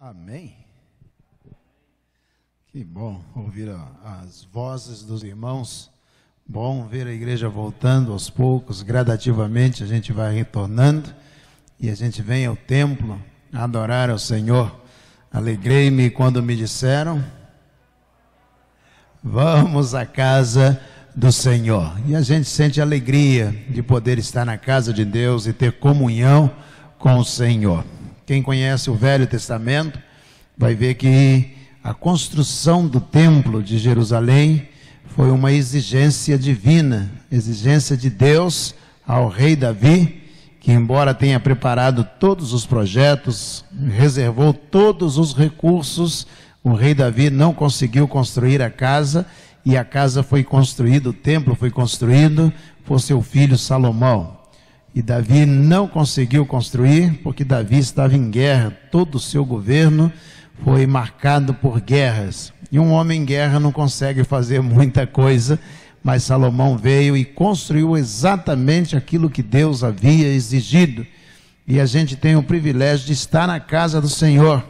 Amém. Que bom ouvir as vozes dos irmãos. Bom ver a igreja voltando aos poucos, gradativamente a gente vai retornando e a gente vem ao templo adorar ao Senhor. Alegrei-me quando me disseram: vamos à casa do Senhor. E a gente sente alegria de poder estar na casa de Deus e ter comunhão com o Senhor. Quem conhece o Velho Testamento vai ver que a construção do templo de Jerusalém foi uma exigência divina, exigência de Deus ao rei Davi, que embora tenha preparado todos os projetos, reservou todos os recursos, o rei Davi não conseguiu construir a casa, e a casa foi construída, o templo foi construído por seu filho Salomão. E Davi não conseguiu construir porque Davi estava em guerra, todo o seu governo foi marcado por guerras. E um homem em guerra não consegue fazer muita coisa, mas Salomão veio e construiu exatamente aquilo que Deus havia exigido. E a gente tem o privilégio de estar na casa do Senhor.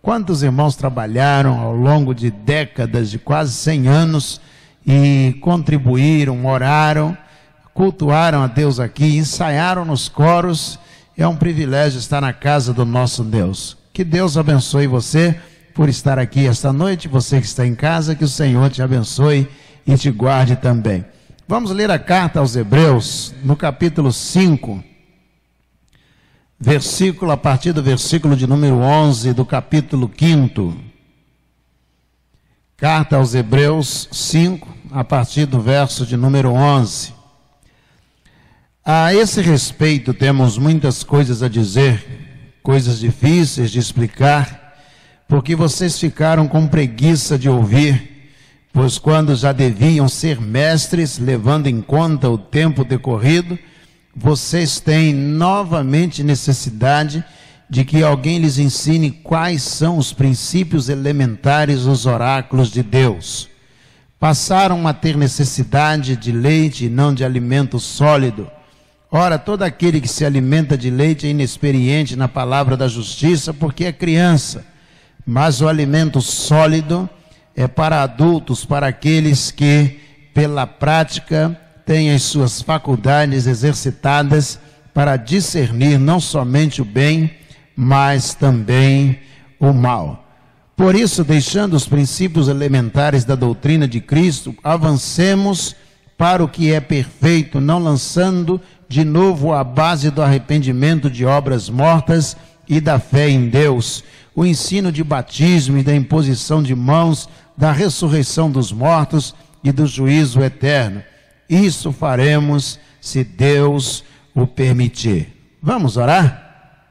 Quantos irmãos trabalharam ao longo de décadas, de quase 100 anos, e contribuíram, oraram, cultuaram a Deus aqui, ensaiaram nos coros. É um privilégio estar na casa do nosso Deus. Que Deus abençoe você por estar aqui esta noite, você que está em casa, que o Senhor te abençoe e te guarde também. Vamos ler a carta aos Hebreus, no capítulo 5, a partir do versículo de número 11 do capítulo 5. Carta aos Hebreus 5, a partir do verso de número 11. A esse respeito temos muitas coisas a dizer, coisas difíceis de explicar, porque vocês ficaram com preguiça de ouvir, pois quando já deviam ser mestres, levando em conta o tempo decorrido, vocês têm novamente necessidade de que alguém lhes ensine quais são os princípios elementares dos oráculos de Deus. Passaram a ter necessidade de leite e não de alimento sólido. Ora, todo aquele que se alimenta de leite é inexperiente na palavra da justiça, porque é criança. Mas o alimento sólido é para adultos, para aqueles que, pela prática, têm as suas faculdades exercitadas para discernir não somente o bem, mas também o mal. Por isso, deixando os princípios elementares da doutrina de Cristo, avancemos para o que é perfeito, não lançando de novo a base do arrependimento de obras mortas e da fé em Deus, o ensino de batismo e da imposição de mãos, da ressurreição dos mortos e do juízo eterno. Isso faremos se Deus o permitir. Vamos orar?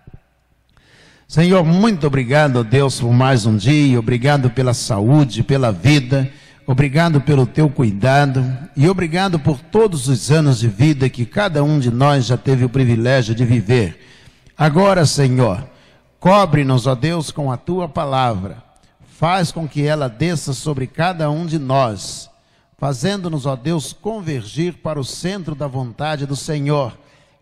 Senhor, muito obrigado, Deus, por mais um dia, obrigado pela saúde, pela vida, obrigado pelo teu cuidado e obrigado por todos os anos de vida que cada um de nós já teve o privilégio de viver. Agora, Senhor, cobre-nos, ó Deus, com a tua palavra. Faz com que ela desça sobre cada um de nós, fazendo-nos, ó Deus, convergir para o centro da vontade do Senhor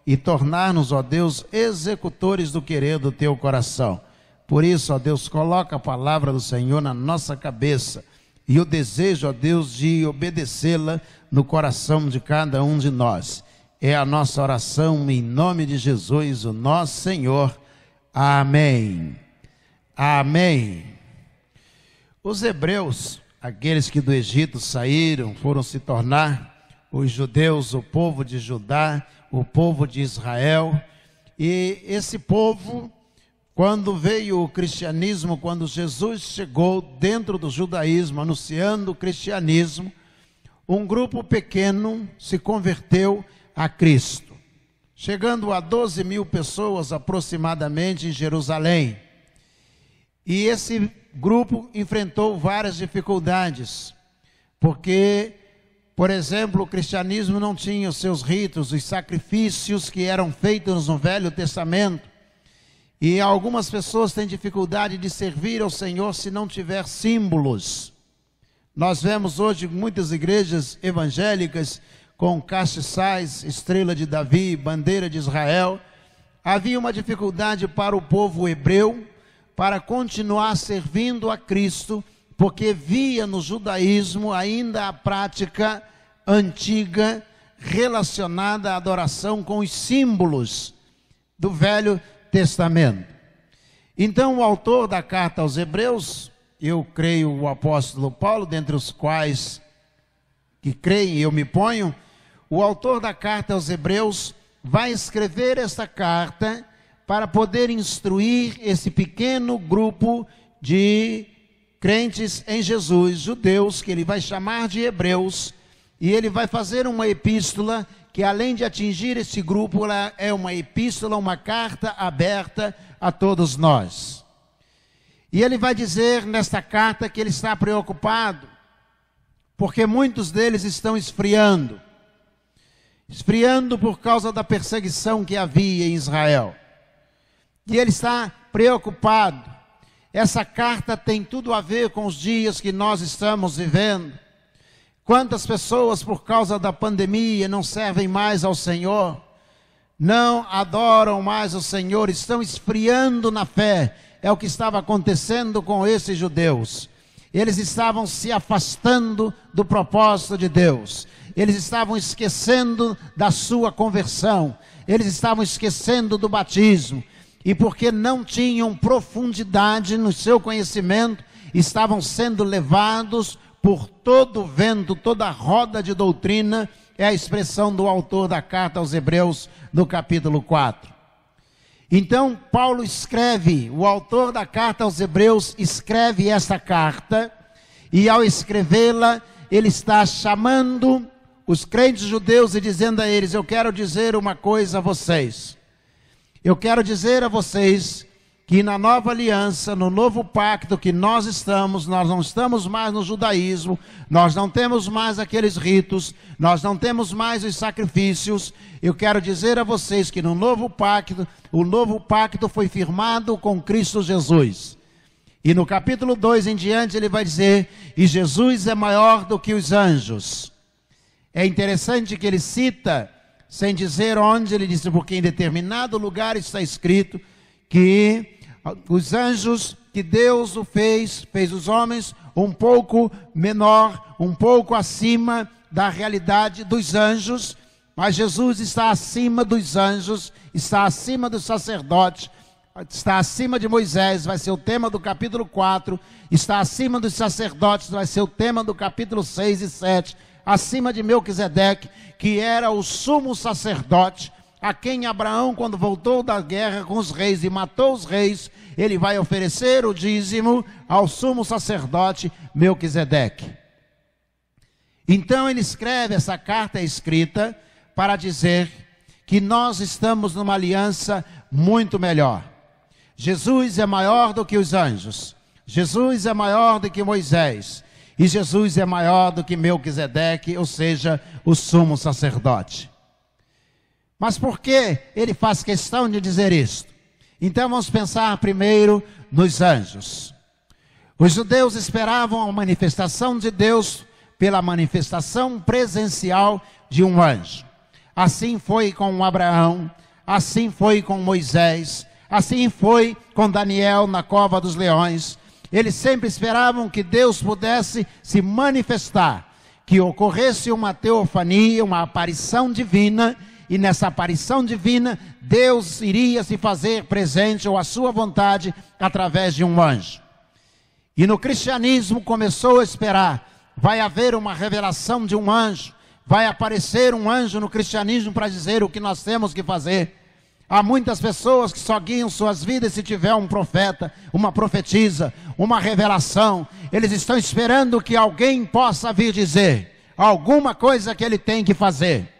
e tornar-nos, ó Deus, executores do querer do teu coração. Por isso, ó Deus, coloca a palavra do Senhor na nossa cabeça e o desejo, ó Deus, de obedecê-la no coração de cada um de nós. É a nossa oração em nome de Jesus, o nosso Senhor. Amém. Amém. Os hebreus, aqueles que do Egito saíram, foram se tornar os judeus, o povo de Judá, o povo de Israel. E esse povo, quando veio o cristianismo, quando Jesus chegou dentro do judaísmo, anunciando o cristianismo, um grupo pequeno se converteu a Cristo, chegando a 12 mil pessoas aproximadamente em Jerusalém. E esse grupo enfrentou várias dificuldades, porque, por exemplo, o cristianismo não tinha os seus ritos, os sacrifícios que eram feitos no Velho Testamento. E algumas pessoas têm dificuldade de servir ao Senhor se não tiver símbolos. Nós vemos hoje muitas igrejas evangélicas com castiçais, estrela de Davi, bandeira de Israel. Havia uma dificuldade para o povo hebreu, para continuar servindo a Cristo, porque via no judaísmo ainda a prática antiga relacionada à adoração com os símbolos do Velho Testamento. Então, o autor da carta aos Hebreus, eu creio o apóstolo Paulo, dentre os quais que creem eu me ponho, o autor da carta aos Hebreus vai escrever esta carta para poder instruir esse pequeno grupo de crentes em Jesus, judeus, que ele vai chamar de hebreus, e ele vai fazer uma epístola que, além de atingir esse grupo, ela é uma epístola, uma carta aberta a todos nós. E ele vai dizer nesta carta que ele está preocupado, porque muitos deles estão esfriando por causa da perseguição que havia em Israel. E ele está preocupado. Essa carta tem tudo a ver com os dias que nós estamos vivendo. Quantas pessoas, por causa da pandemia, não servem mais ao Senhor, não adoram mais o Senhor, estão esfriando na fé. É o que estava acontecendo com esses judeus. Eles estavam se afastando do propósito de Deus. Eles estavam esquecendo da sua conversão. Eles estavam esquecendo do batismo. E porque não tinham profundidade no seu conhecimento, estavam sendo levados por todo o vento, toda a roda de doutrina. É a expressão do autor da carta aos Hebreus, no capítulo 4. Então, Paulo escreve, o autor da carta aos Hebreus escreve essa carta, e ao escrevê-la, ele está chamando os crentes judeus e dizendo a eles: eu quero dizer uma coisa a vocês. Eu quero dizer a vocês que na nova aliança, no novo pacto que nós não estamos mais no judaísmo, nós não temos mais aqueles ritos, nós não temos mais os sacrifícios. Eu quero dizer a vocês que no novo pacto, o novo pacto foi firmado com Cristo Jesus. E no capítulo 2 em diante ele vai dizer: e Jesus é maior do que os anjos. É interessante que ele cita, sem dizer onde, ele diz, porque em determinado lugar está escrito que os anjos, que Deus fez os homens um pouco menor, um pouco acima da realidade dos anjos, mas Jesus está acima dos anjos, está acima dos sacerdotes, está acima de Moisés, vai ser o tema do capítulo 4, está acima dos sacerdotes, vai ser o tema do capítulo 6 e 7, acima de Melquisedeque, que era o sumo sacerdote, a quem Abraão, quando voltou da guerra com os reis e matou os reis, ele vai oferecer o dízimo ao sumo sacerdote Melquisedeque. Então ele escreve, essa carta escrita para dizer que nós estamos numa aliança muito melhor. Jesus é maior do que os anjos, Jesus é maior do que Moisés, e Jesus é maior do que Melquisedeque, ou seja, o sumo sacerdote. Mas por que ele faz questão de dizer isto? Então vamos pensar primeiro nos anjos. Os judeus esperavam a manifestação de Deus pela manifestação presencial de um anjo. Assim foi com Abraão, assim foi com Moisés, assim foi com Daniel na cova dos leões. Eles sempre esperavam que Deus pudesse se manifestar, que ocorresse uma teofania, uma aparição divina, e nessa aparição divina, Deus iria se fazer presente, ou a sua vontade, através de um anjo. E no cristianismo começou a esperar, vai haver uma revelação de um anjo, vai aparecer um anjo no cristianismo para dizer o que nós temos que fazer. Há muitas pessoas que só guiam suas vidas se tiver um profeta, uma profetisa, uma revelação. Eles estão esperando que alguém possa vir dizer alguma coisa que ele tem que fazer.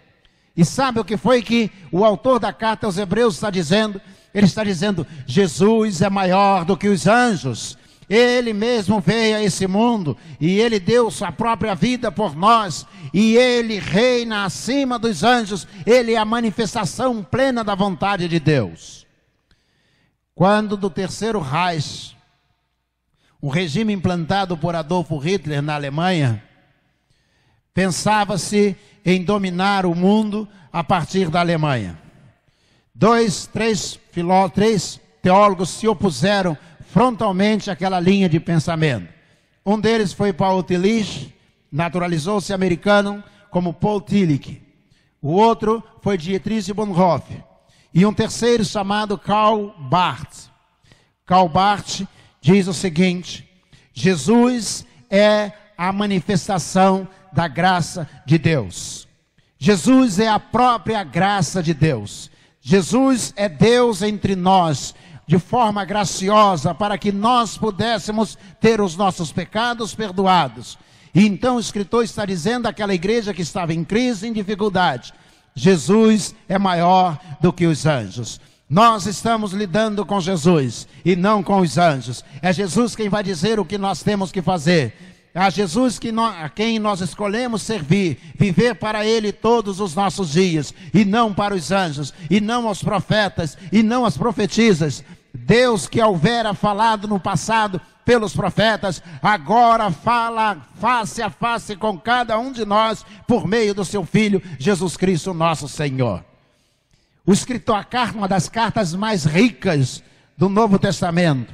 E sabe o que foi que o autor da carta aos Hebreus está dizendo? Ele está dizendo: Jesus é maior do que os anjos. Ele mesmo veio a esse mundo e ele deu sua própria vida por nós. E ele reina acima dos anjos. Ele é a manifestação plena da vontade de Deus. Quando do Terceiro Reich, um regime implantado por Adolf Hitler na Alemanha, pensava-se em dominar o mundo a partir da Alemanha. Três teólogos se opuseram frontalmente aquela linha de pensamento. Um deles foi Paul Tillich, naturalizou-se americano como Paul Tillich. O outro foi Dietrich Bonhoeffer. E um terceiro chamado Karl Barth. Karl Barth diz o seguinte: Jesus é a manifestação da graça de Deus. Jesus é a própria graça de Deus. Jesus é Deus entre nós, de forma graciosa, para que nós pudéssemos ter os nossos pecados perdoados. E então o escritor está dizendo àquela igreja que estava em crise, em dificuldade: Jesus é maior do que os anjos. Nós estamos lidando com Jesus e não com os anjos. É Jesus quem vai dizer o que nós temos que fazer. É Jesus a quem nós escolhemos servir, viver para Ele todos os nossos dias, e não para os anjos, e não aos profetas, e não às profetisas. Deus que houvera falado no passado pelos profetas, agora fala face a face com cada um de nós, por meio do seu Filho, Jesus Cristo nosso Senhor. O escritor, uma das cartas mais ricas do Novo Testamento,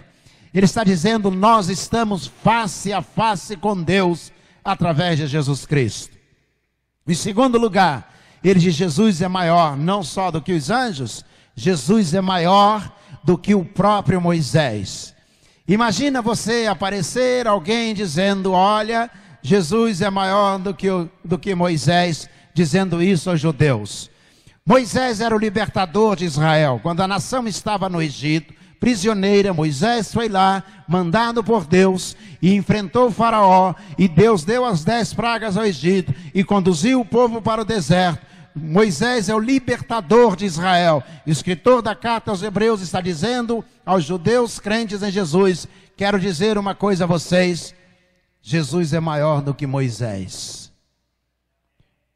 ele está dizendo: nós estamos face a face com Deus, através de Jesus Cristo. Em segundo lugar, ele diz: Jesus é maior não só do que os anjos, Jesus é maior do que o próprio Moisés. Imagina você aparecer alguém dizendo: olha, Jesus é maior do que Moisés, dizendo isso aos judeus. Moisés era o libertador de Israel. Quando a nação estava no Egito, prisioneira, Moisés foi lá, mandado por Deus, e enfrentou o faraó, e Deus deu as 10 pragas ao Egito, e conduziu o povo para o deserto. Moisés é o libertador de Israel. O escritor da carta aos Hebreus está dizendo aos judeus crentes em Jesus: quero dizer uma coisa a vocês, Jesus é maior do que Moisés.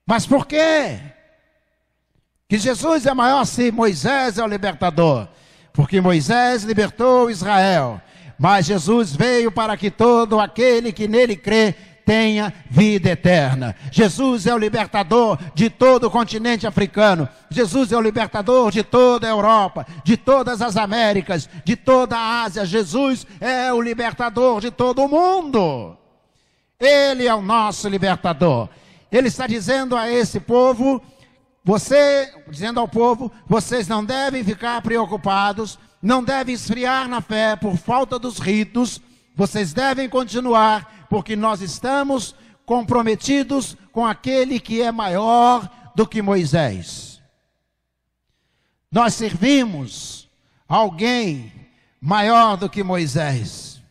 Mas por quê? Que Jesus é maior se Moisés é o libertador? Porque Moisés libertou Israel, mas Jesus veio para que todo aquele que nele crê tenha vida eterna. Jesus é o libertador de todo o continente africano. Jesus é o libertador de toda a Europa, de todas as Américas, de toda a Ásia. Jesus é o libertador de todo o mundo. Ele é o nosso libertador. Ele está dizendo a esse povo, dizendo ao povo: vocês não devem ficar preocupados, não devem esfriar na fé por falta dos ritos, vocês devem continuar, porque nós estamos comprometidos com aquele que é maior do que Moisés. Nós servimos alguém maior do que Moisés.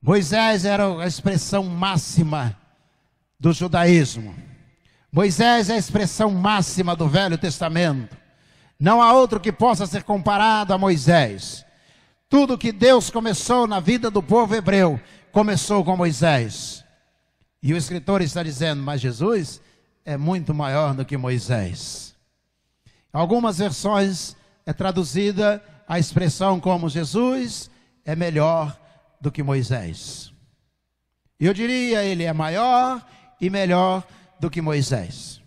Moisés era a expressão máxima do judaísmo. Moisés é a expressão máxima do Velho Testamento. Não há outro que possa ser comparado a Moisés. Tudo que Deus começou na vida do povo hebreu começou com Moisés. E o escritor está dizendo: mas Jesus é muito maior do que Moisés. Em algumas versões é traduzida a expressão como: Jesus é melhor do que Moisés. Eu diria, ele é maior e melhor do que Moisés.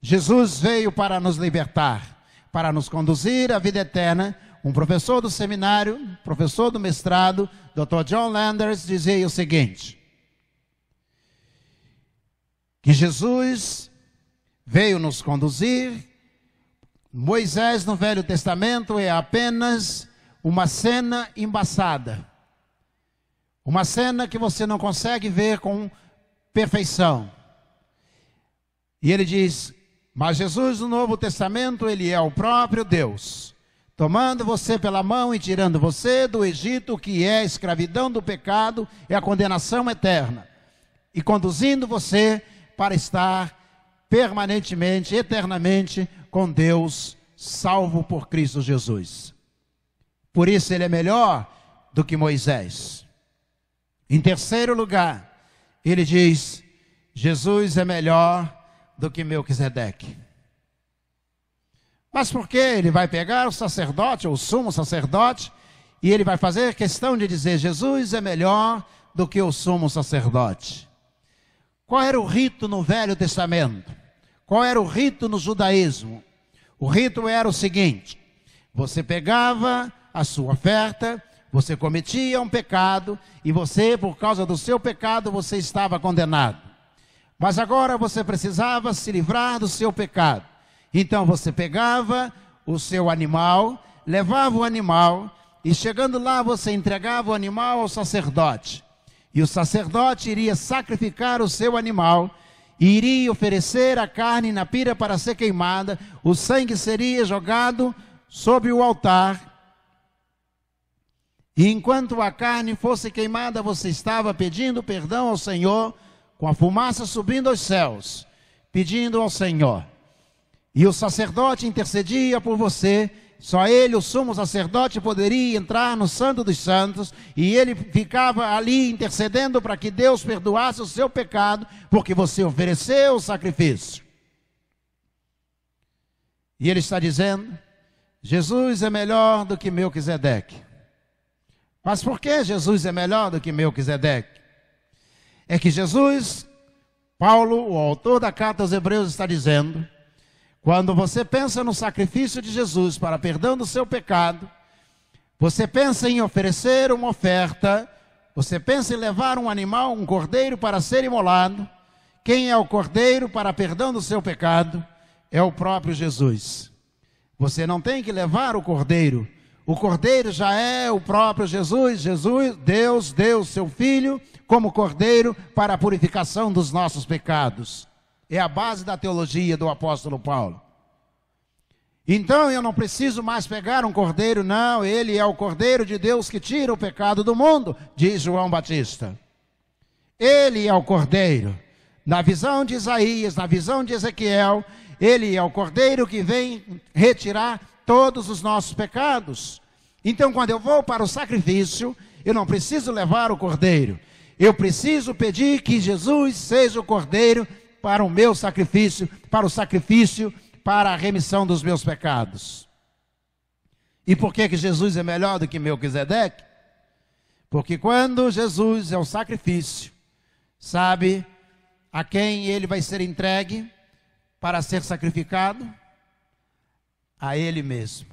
Jesus veio para nos libertar, para nos conduzir à vida eterna. Um professor do seminário, professor do mestrado, Dr. John Landers, dizia o seguinte: que Jesus veio nos conduzir. Moisés no Velho Testamento é apenas uma cena embaçada, uma cena que você não consegue ver com perfeição. E ele diz: mas Jesus no Novo Testamento, ele é o próprio Deus, tomando você pela mão e tirando você do Egito, que é a escravidão do pecado, é a condenação eterna, e conduzindo você para estar permanentemente, eternamente com Deus, salvo por Cristo Jesus. Por isso ele é melhor do que Moisés. Em terceiro lugar, ele diz: Jesus é melhor do que Melquisedeque. Mas por que? Ele vai pegar o sacerdote, ou o sumo sacerdote, e ele vai fazer questão de dizer: Jesus é melhor do que o sumo sacerdote. Qual era o rito no Velho Testamento? Qual era o rito no judaísmo? O rito era o seguinte: você pegava a sua oferta, você cometia um pecado e você, por causa do seu pecado, você estava condenado. Mas agora você precisava se livrar do seu pecado. Então você pegava o seu animal, levava o animal e chegando lá você entregava o animal ao sacerdote. E o sacerdote iria sacrificar o seu animal e iria oferecer a carne na pira para ser queimada. O sangue seria jogado sobre o altar. E enquanto a carne fosse queimada, você estava pedindo perdão ao Senhor, com a fumaça subindo aos céus, pedindo ao Senhor. E o sacerdote intercedia por você. Só ele, o sumo sacerdote, poderia entrar no Santo dos Santos, e ele ficava ali intercedendo para que Deus perdoasse o seu pecado, porque você ofereceu o sacrifício. E ele está dizendo, Jesus é melhor do que Melquisedeque. Mas por que Jesus é melhor do que Melquisedeque? É que Jesus, Paulo, o autor da carta aos Hebreus, está dizendo, quando você pensa no sacrifício de Jesus para perdão do seu pecado, você pensa em oferecer uma oferta, você pensa em levar um animal, um cordeiro para ser imolado. Quem é o cordeiro para perdão do seu pecado? É o próprio Jesus. Você não tem que levar o cordeiro já é o próprio Jesus. Deus deu seu Filho como cordeiro para a purificação dos nossos pecados. É a base da teologia do apóstolo Paulo. Então eu não preciso mais pegar um cordeiro, não. Ele é o cordeiro de Deus que tira o pecado do mundo, diz João Batista. Ele é o cordeiro. Na visão de Isaías, na visão de Ezequiel, ele é o cordeiro que vem retirar todos os nossos pecados. Então quando eu vou para o sacrifício, eu não preciso levar o cordeiro. Eu preciso pedir que Jesus seja o cordeiro para o meu sacrifício, para a remissão dos meus pecados. E por que Jesus é melhor do que Melquisedeque? Porque quando Jesus é o sacrifício, sabe a quem ele vai ser entregue para ser sacrificado? A ele mesmo.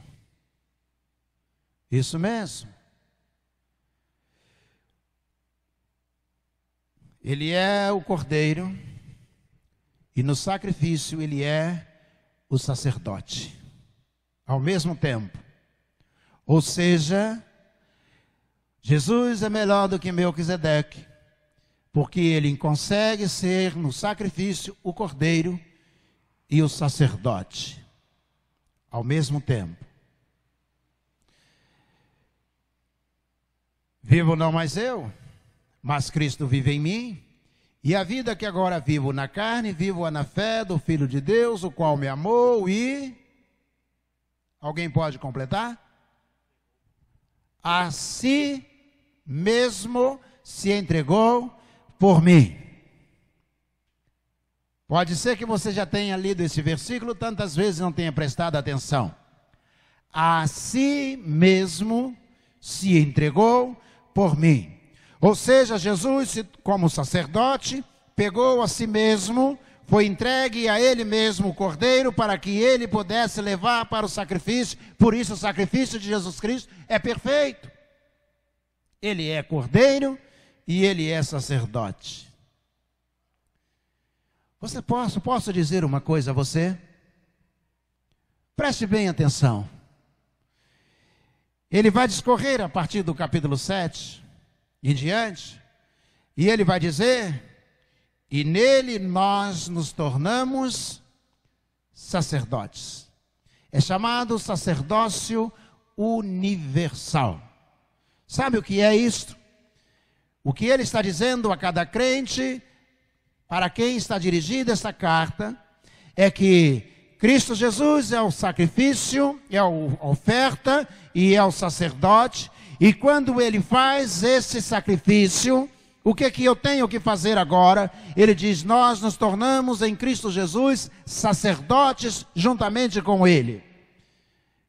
Isso mesmo. Ele é o cordeiro. E no sacrifício ele é o sacerdote, ao mesmo tempo. Ou seja, Jesus é melhor do que Melquisedeque, porque ele consegue ser no sacrifício o cordeiro e o sacerdote, ao mesmo tempo. Vivo não mais eu, mas Cristo vive em mim. E a vida que agora vivo na carne, vivo-a na fé do Filho de Deus, o qual me amou e... Alguém pode completar? A si mesmo se entregou por mim. Pode ser que você já tenha lido esse versículo tantas vezes e não tenha prestado atenção. A si mesmo se entregou por mim. Ou seja, Jesus, como sacerdote, pegou a si mesmo, foi entregue a ele mesmo o cordeiro para que ele pudesse levar para o sacrifício. Por isso o sacrifício de Jesus Cristo é perfeito. Ele é cordeiro e ele é sacerdote. Posso dizer uma coisa a você? Preste bem atenção. Ele vai discorrer a partir do capítulo 7 em diante, e ele vai dizer, e nele nós nos tornamos sacerdotes. É chamado sacerdócio universal. Sabe o que é isto? O que ele está dizendo a cada crente, para quem está dirigida esta carta, é que Cristo Jesus é o sacrifício, é a oferta e é o sacerdote. E quando ele faz esse sacrifício, o que eu tenho que fazer agora? Ele diz, nós nos tornamos em Cristo Jesus sacerdotes juntamente com ele.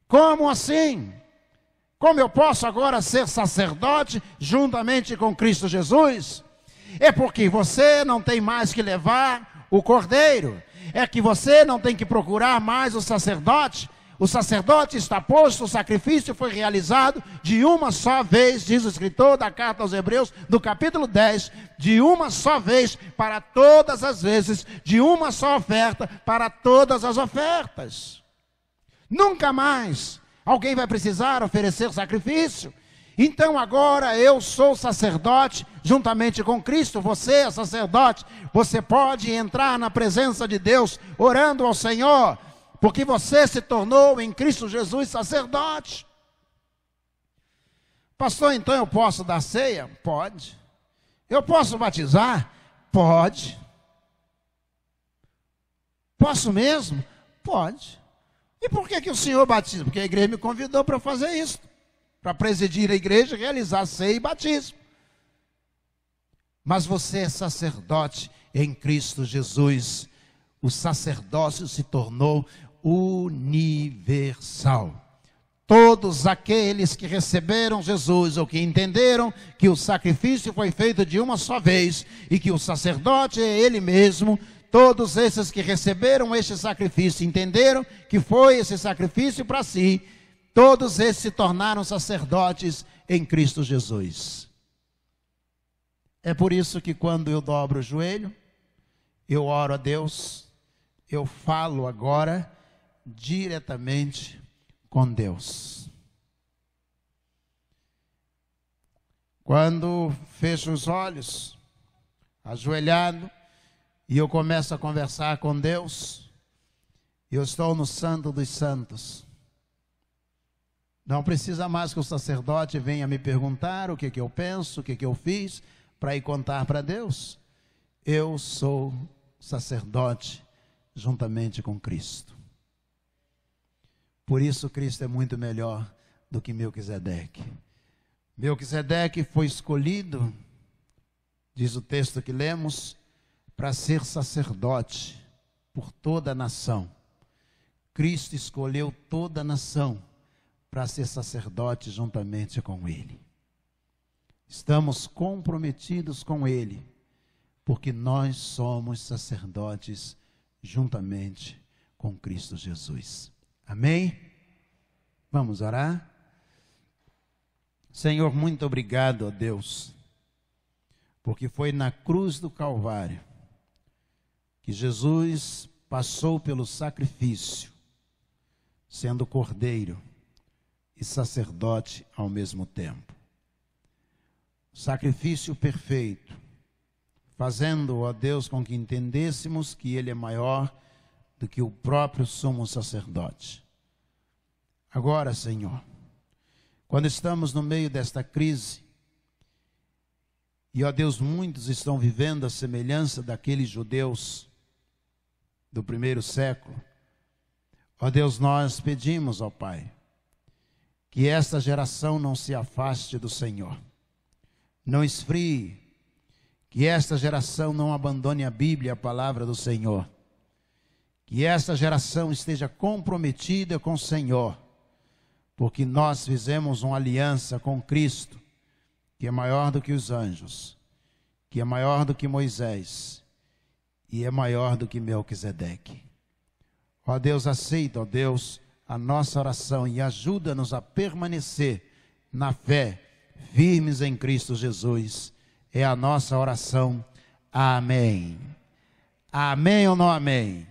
Como assim? Como eu posso agora ser sacerdote juntamente com Cristo Jesus? É porque você não tem mais que levar o cordeiro. É que você não tem que procurar mais o sacerdote. O sacerdote está posto, o sacrifício foi realizado de uma só vez, diz o escritor da carta aos Hebreus, do capítulo 10, de uma só vez para todas as vezes, de uma só oferta para todas as ofertas. Nunca mais alguém vai precisar oferecer sacrifício. Então agora eu sou sacerdote, juntamente com Cristo, você é sacerdote, você pode entrar na presença de Deus, orando ao Senhor, porque você se tornou em Cristo Jesus sacerdote. Pastor, então eu posso dar ceia? Pode. Eu posso batizar? Pode. Posso mesmo? Pode. E por que o senhor batiza? Porque a igreja me convidou para fazer isso, para presidir a igreja, realizar ceia e batismo. Mas você é sacerdote em Cristo Jesus. O sacerdócio se tornou universal. Todos aqueles que receberam Jesus, ou que entenderam que o sacrifício foi feito de uma só vez, e que o sacerdote é ele mesmo, todos esses que receberam este sacrifício, entenderam que foi esse sacrifício para si, todos esses se tornaram sacerdotes em Cristo Jesus. É por isso que quando eu dobro o joelho, eu oro a Deus, eu falo agora diretamente com Deus. Quando fecho os olhos, ajoelhado, e eu começo a conversar com Deus, eu estou no Santo dos Santos. Não precisa mais que o sacerdote venha me perguntar o que eu penso, o que eu fiz, para ir contar para Deus. Eu sou sacerdote juntamente com Cristo. Por isso Cristo é muito melhor do que Melquisedeque. Melquisedeque foi escolhido, diz o texto que lemos, para ser sacerdote por toda a nação. Cristo escolheu toda a nação para ser sacerdote juntamente com Ele. Estamos comprometidos com Ele, porque nós somos sacerdotes juntamente com Cristo Jesus. Amém? Vamos orar? Senhor, muito obrigado, ó Deus, porque foi na cruz do Calvário que Jesus passou pelo sacrifício, sendo cordeiro e sacerdote ao mesmo tempo. Sacrifício perfeito, fazendo, ó Deus, com que entendêssemos que Ele é maior do que o próprio sumo sacerdote. Agora, Senhor, quando estamos no meio desta crise, e, ó Deus, muitos estão vivendo a semelhança daqueles judeus do primeiro século, ó Deus, nós pedimos, ó Pai, que esta geração não se afaste do Senhor, não esfrie, que esta geração não abandone a Bíblia, a palavra do Senhor, que esta geração esteja comprometida com o Senhor, porque nós fizemos uma aliança com Cristo, que é maior do que os anjos, que é maior do que Moisés, e é maior do que Melquisedeque. Ó Deus, aceita, ó Deus, a nossa oração e ajuda-nos a permanecer na fé, firmes em Cristo Jesus. É a nossa oração. Amém. Amém ou não amém?